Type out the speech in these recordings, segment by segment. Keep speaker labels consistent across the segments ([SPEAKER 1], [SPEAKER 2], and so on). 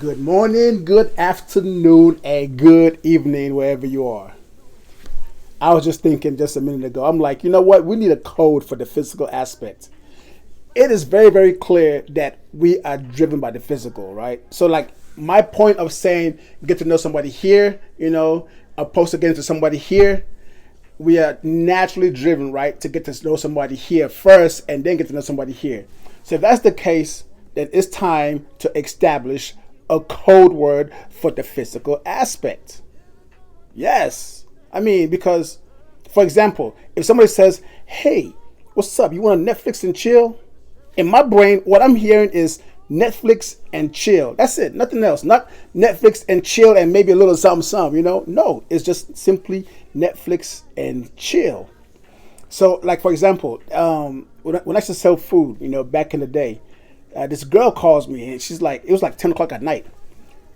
[SPEAKER 1] Good morning, good afternoon, and good evening, wherever you are. I was just thinking just a minute ago, I'm like, you know what? We need a code for the physical aspect. It is very, very clear that we are driven by the physical, right? So, like, my point of saying get to know somebody here, opposed to getting to somebody here, we are naturally driven, right, to get to know somebody here first and then get to know somebody here. So if that's the case, then it's time to establish a code word for the physical aspect. Yes. I mean, because, for example, if somebody says, hey, what's up? You want to Netflix and chill? In my brain, what I'm hearing is Netflix and chill. That's it. Nothing else. Not Netflix and chill and maybe a little something. No, it's just simply Netflix and chill. So, like, for example, when I used to sell food, back in the day, this girl calls me and she's like, it was like 10 o'clock at night.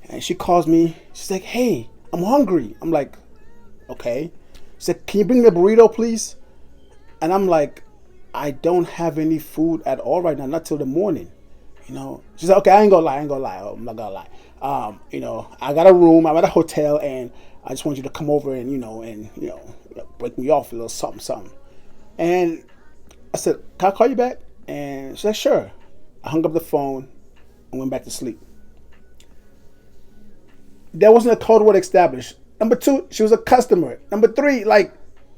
[SPEAKER 1] And she calls me. She's like, hey, I'm hungry. I'm like, okay. She said, can you bring me a burrito, please? And I'm like, I don't have any food at all right now, not till the morning. She said, okay, I ain't gonna lie. I'm not gonna lie. I got a room. I'm at a hotel, and I just want you to come over and break me off a little something. And I said, can I call you back? And she said, sure. I hung up the phone and went back to sleep. There wasn't a code word established. Number two, she was a customer. Number three, that's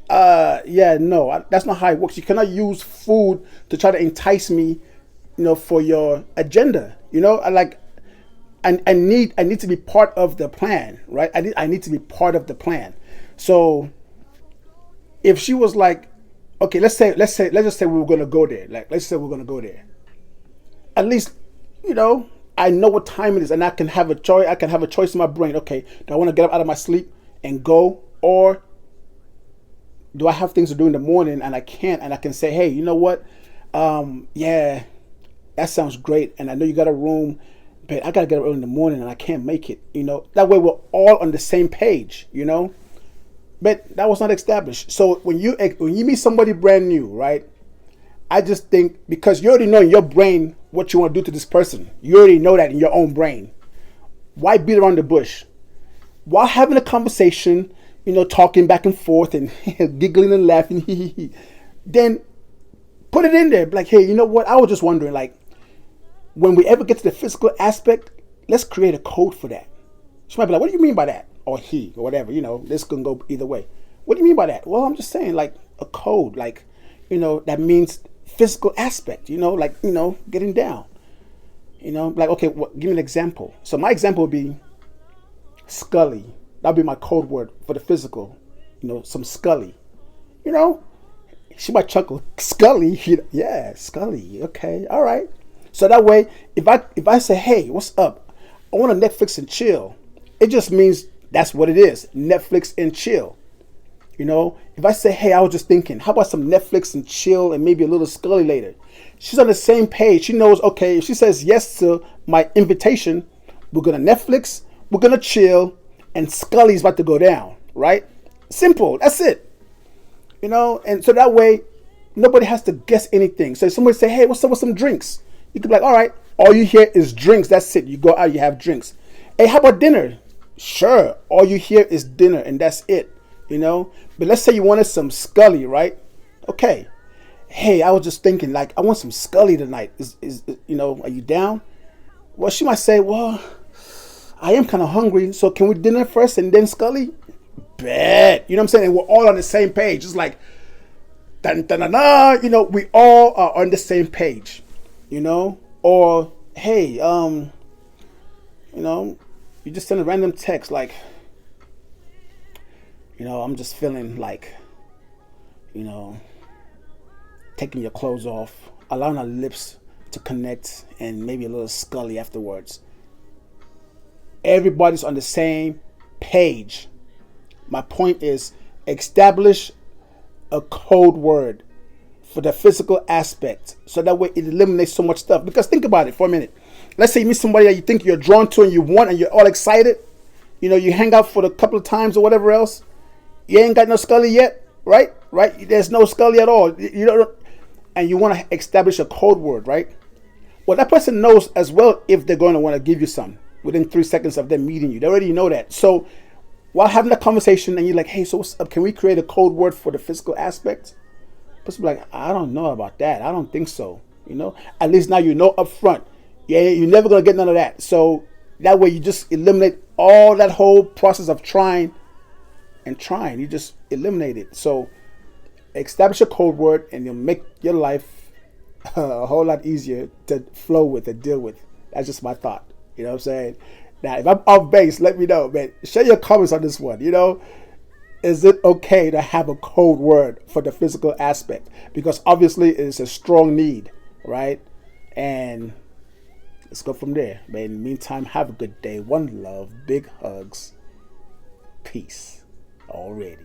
[SPEAKER 1] not how it works. You cannot use food to try to entice me, for your agenda. I need to be part of the plan, right? I need to be part of the plan. So if she was like, okay, let's just say we were gonna go there. Let's say we're gonna go there. At least, I know what time it is, and I can have a choice. I can have a choice in my brain. Okay, do I want to get up out of my sleep and go, or do I have things to do in the morning and I can't? And I can say, hey, you know what? Yeah, that sounds great, and I know you got a room, but I gotta get up early in the morning and I can't make it. That way we're all on the same page. But that was not established. So when you meet somebody brand new, right? I just think because you already know in your brain what you want to do to this person. You already know that in your own brain. Why beat around the bush? While having a conversation, talking back and forth and giggling and laughing, then put it in there. Like, hey, you know what? I was just wondering, like, when we ever get to the physical aspect, let's create a code for that. She might be like, what do you mean by that? Or he, or whatever, this can go either way. What do you mean by that? Well, I'm just saying, like, a code, like, that means physical aspect, getting down. Like, okay, give me an example. So my example would be Scully. That'd be my code word for the physical. Some Scully. She might chuckle. Scully? Yeah, Scully. Okay, all right. So that way, if I say, hey, what's up? I want to Netflix and chill. It just means that's what it is. Netflix and chill. If I say, hey, I was just thinking, how about some Netflix and chill and maybe a little Scully later? She's on the same page. She knows, okay, if she says yes to my invitation, we're going to Netflix, we're going to chill, and Scully's about to go down, right? Simple. That's it. And so that way, nobody has to guess anything. So if somebody say, hey, what's up with some drinks? You could be like, all right, all you hear is drinks. That's it. You go out, you have drinks. Hey, how about dinner? Sure. All you hear is dinner, and that's it. But let's say you wanted some Scully, right? Okay. Hey, I was just thinking, like, I want some Scully tonight. Are you down? Well, she might say, well, I am kind of hungry, so can we dinner first and then Scully? Bet. You know what I'm saying? And we're all on the same page. It's like, dun, dun, dun, dun, we all are on the same page, Or, hey, you just send a random text like, I'm just feeling like, taking your clothes off, allowing our lips to connect, and maybe a little Scully afterwards. Everybody's on the same page. My point is, establish a code word for the physical aspect, so that way it eliminates so much stuff. Because think about it for a minute. Let's say you meet somebody that you think you're drawn to and you want and you're all excited. You hang out for a couple of times or whatever else. You ain't got no Scully yet, right? Right? There's no Scully at all. And you want to establish a code word, right? Well, that person knows as well if they're going to want to give you some. within 3 seconds of them meeting you. They already know that. So while having a conversation and you're like, hey, so what's up? Can we create a code word for the physical aspect? Person be like, I don't know about that. I don't think so. At least now you know up front. Yeah, you're never gonna get none of that. So that way you just eliminate all that whole process of trying and trying. You just eliminate it. So establish a code word and you'll make your life a whole lot easier to flow with and deal with. That's just my thought. You know what I'm saying? Now, if I'm off base, let me know, man. Share your comments on this one. Is it okay to have a code word for the physical aspect? Because obviously it's a strong need, right? And let's go from there. But in the meantime, have a good day. One love, big hugs, peace already.